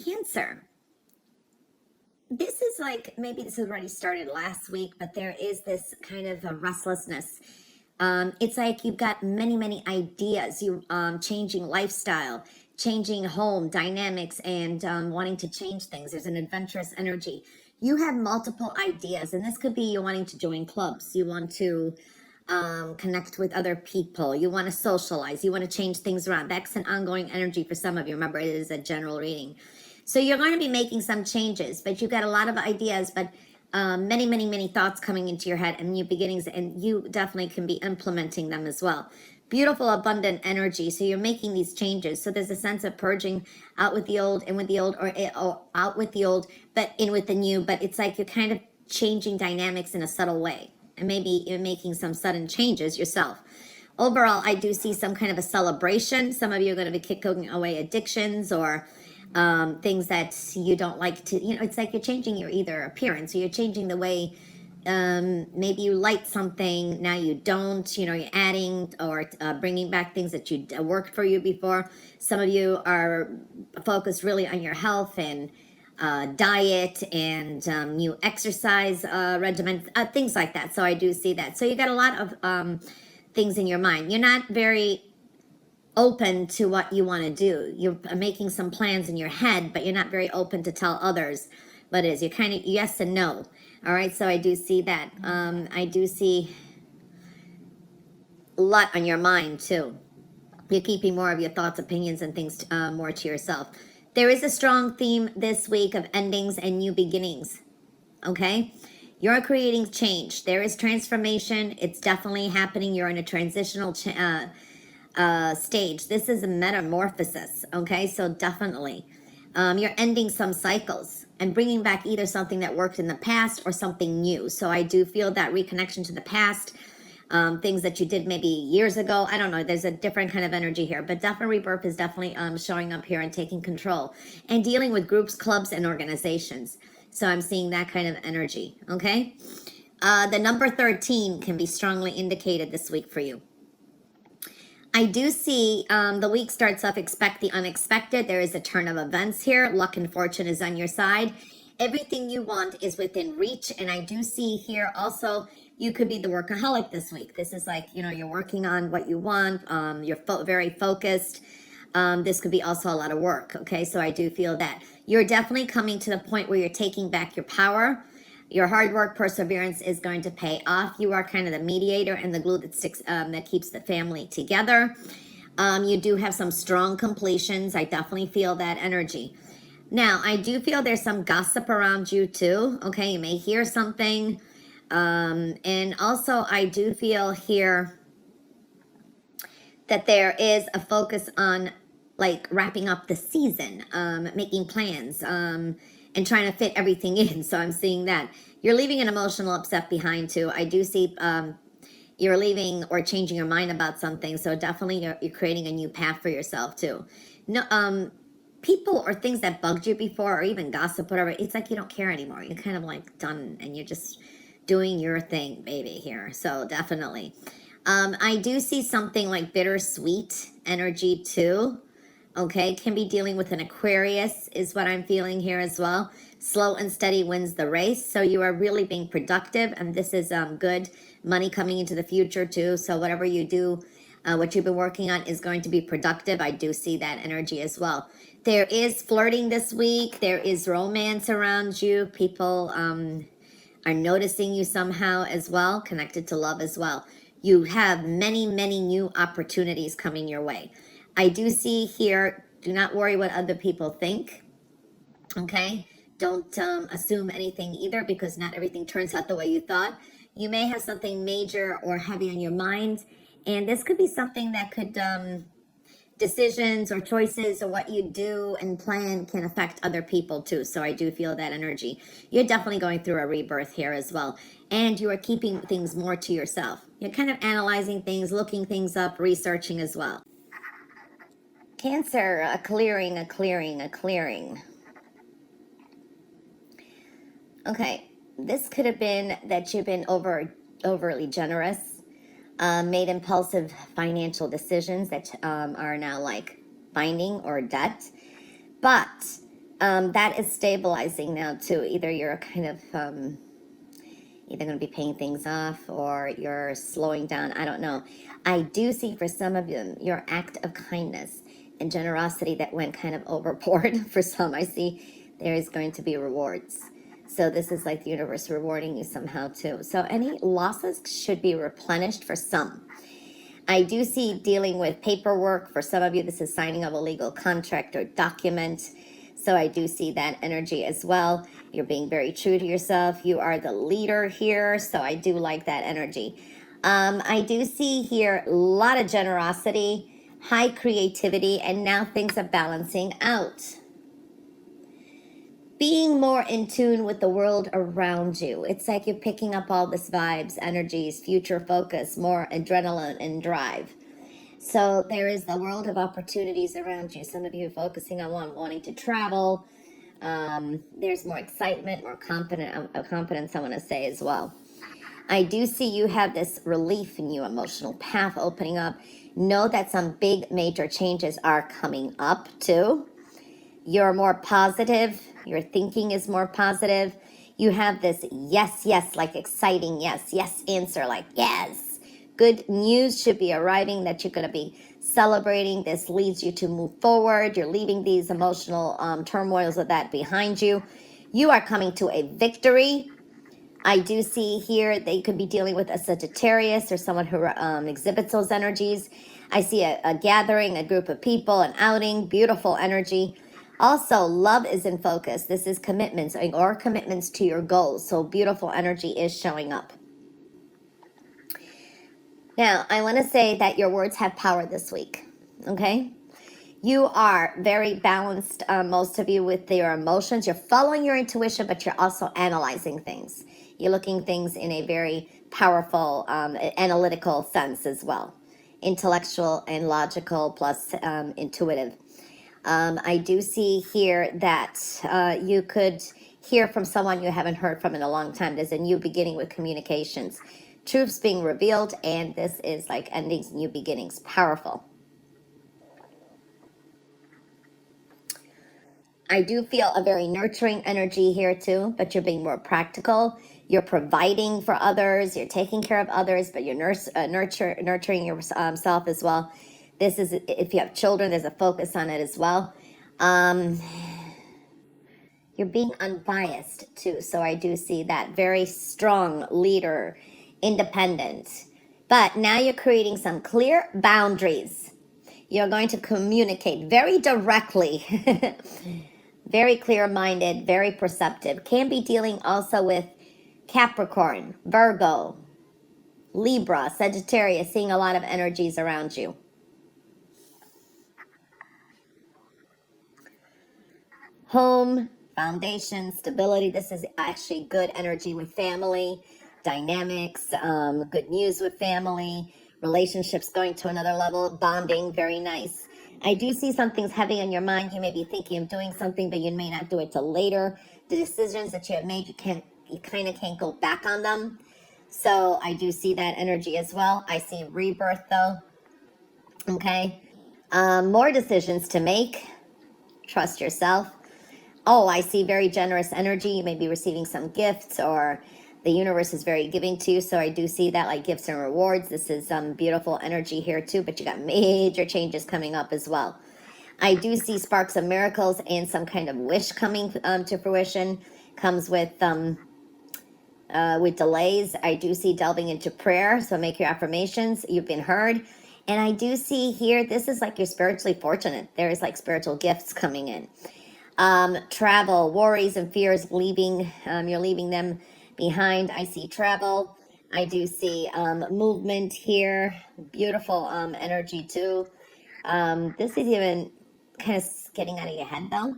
Cancer. This is like, maybe this has already started last week, but there is this kind of a restlessness. It's like you've got many ideas. You changing lifestyle, changing home dynamics, and wanting to change things. There's an adventurous energy. You have multiple ideas, and this could be you wanting to join clubs. You want to connect with other people. You want to socialize. You want to change things around. That's an ongoing energy for some of you. Remember, it is a general reading. So you're going to be making some changes, but you've got a lot of ideas, but many thoughts coming into your head and new beginnings, and you definitely can be implementing them as well. Beautiful, abundant energy. So you're making these changes. So there's a sense of purging out with the old, in with the old, or out with the old, but in with the new. But it's like you're kind of changing dynamics in a subtle way. And maybe you're making some sudden changes yourself. Overall, I do see some kind of a celebration. Some of you are going to be kicking away addictions or things that you don't like to, it's like you're changing your either appearance, or you're changing the way, maybe you like something, now you don't, you're adding or bringing back things that you worked for you before. Some of you are focused really on your health and diet and new exercise regimen, things like that. So I do see that. So you got a lot of things in your mind. You're not very open to what you want to do. You're making some plans in your head, but you're not very open to tell others what it is. You're kind of yes and no. All right, so I do see that. I do see a lot on your mind too. You're keeping more of your thoughts, opinions, and things more to yourself. There is a strong theme this week of endings and new beginnings. Okay, you're creating change. There is transformation. It's definitely happening. You're in a transitional stage. This is a metamorphosis. Okay, so definitely you're ending some cycles and bringing back either something that worked in the past or something new. So I do feel that reconnection to the past, things that you did maybe years ago. I don't know, there's a different kind of energy here, but definitely rebirth is definitely showing up here and taking control and dealing with groups, clubs, and organizations. So I'm seeing that kind of energy. Okay, the number 13 can be strongly indicated this week for you. I do see the week starts off, expect the unexpected. There is a turn of events here. Luck and fortune is on your side. Everything you want is within reach. And I do see here also, you could be the workaholic this week. This is like, you're working on what you want. You're very focused. This could be also a lot of work. Okay, so I do feel that you're definitely coming to the point where you're taking back your power. Your hard work, perseverance is going to pay off. You are kind of the mediator and the glue that sticks, that keeps the family together. You do have some strong completions. I definitely feel that energy. Now, I do feel there's some gossip around you too. Okay, you may hear something. And also, I do feel here that there is a focus on like wrapping up the season, making plans, and trying to fit everything in. So I'm seeing that. You're leaving an emotional upset behind too. I do see you're leaving or changing your mind about something. So definitely you're creating a new path for yourself too. No, people or things that bugged you before, or even gossip, whatever, it's like you don't care anymore. You're kind of like done and you're just doing your thing, baby, here. So definitely. I do see something like bittersweet energy too. Okay, can be dealing with an Aquarius is what I'm feeling here as well. Slow and steady wins the race. So you are really being productive, and this is good. Money coming into the future too. So whatever you do, what you've been working on is going to be productive. I do see that energy as well. There is flirting this week. There is romance around you. People are noticing you somehow as well, connected to love as well. You have many new opportunities coming your way. I do see here, do not worry what other people think, okay? Don't assume anything either, because not everything turns out the way you thought. You may have something major or heavy on your mind, and this could be something that could, decisions or choices or what you do and plan can affect other people too. So I do feel that energy. You're definitely going through a rebirth here as well. And you are keeping things more to yourself. You're kind of analyzing things, looking things up, researching as well. Cancer, a clearing. Okay, this could have been that you've been overly generous, made impulsive financial decisions that are now like binding or debt. But That is stabilizing now too. Either you're kind of either going to be paying things off or you're slowing down. I don't know. I do see for some of you your act of kindness and generosity that went kind of overboard. For some, I see there is going to be rewards. So this is like the universe rewarding you somehow too. So any losses should be replenished for some. I do see dealing with paperwork. For some of you, this is signing of a legal contract or document. So I do see that energy as well. You're being very true to yourself. You are the leader here. So I do like that energy. I do see here a lot of generosity, high creativity, and now things are balancing out. Being more in tune with the world around you. It's like you're picking up all this vibes, energies, future focus, more adrenaline and drive. So there is the world of opportunities around you. Some of you are focusing on wanting to travel. There's more excitement, more confidence, I want to say as well. I do see you have this relief in you, emotional path opening up. Know that some big major changes are coming up too. You're more positive. Your thinking is more positive. You have this yes, yes, like exciting yes, yes answer, like yes. Good news should be arriving that you're going to be celebrating. This leads you to move forward. You're leaving these emotional turmoils of that behind you. You are coming to a victory. I do see here that you could be dealing with a Sagittarius or someone who exhibits those energies. I see a gathering, a group of people, an outing, beautiful energy. Also, love is in focus. This is commitments or commitments to your goals. So beautiful energy is showing up. Now, I want to say that your words have power this week, okay? You are very balanced, most of you, with your emotions. You're following your intuition, but you're also analyzing things. You're looking things in a very powerful, analytical sense as well. Intellectual and logical plus intuitive. I do see here that you could hear from someone you haven't heard from in a long time. There's a new beginning with communications. Truths being revealed, and this is like endings, new beginnings. Powerful. I do feel a very nurturing energy here too, but you're being more practical. You're providing for others. You're taking care of others, but you're nurturing yourself as well. This is, if you have children, there's a focus on it as well. You're being unbiased too. So I do see that very strong leader, independent. But now you're creating some clear boundaries. You're going to communicate very directly. Very clear-minded, very perceptive. Can be dealing also with Capricorn, Virgo, Libra, Sagittarius, seeing a lot of energies around you. Home, foundation, stability. This is actually good energy with family, dynamics, good news with family, relationships going to another level, bonding, very nice. I do see something's heavy on your mind. You may be thinking of doing something, but you may not do it till later. The decisions that you have made, you kind of can't go back on them. So I do see that energy as well. I see rebirth though. Okay. More decisions to make. Trust yourself. Oh, I see very generous energy. You may be receiving some gifts, or the universe is very giving to you. So I do see that, like gifts and rewards. This is some beautiful energy here too, but you got major changes coming up as well. I do see sparks of miracles and some kind of wish coming to fruition. Comes with delays. I do see delving into prayer. So make your affirmations. You've been heard. And I do see here, this is like you're spiritually fortunate. There is like spiritual gifts coming in. Travel, worries and fears leaving, you're leaving them behind. I see travel. I do see movement here. Beautiful energy too. This is even kind of getting out of your head though.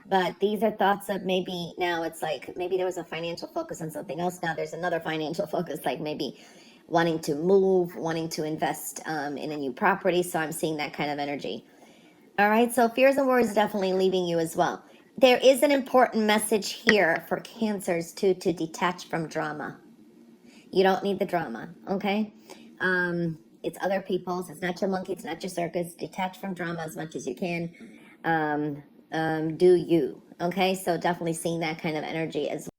But these are thoughts of maybe now it's like maybe there was a financial focus on something else. Now there's another financial focus, like maybe wanting to move, wanting to invest in a new property. So I'm seeing that kind of energy. All right, so fears and worries definitely leaving you as well. There is an important message here for Cancers too, to detach from drama. You don't need the drama, okay? It's other people's. It's not your monkey. It's not your circus. Detach from drama as much as you can. Do you, Okay, so definitely seeing that kind of energy as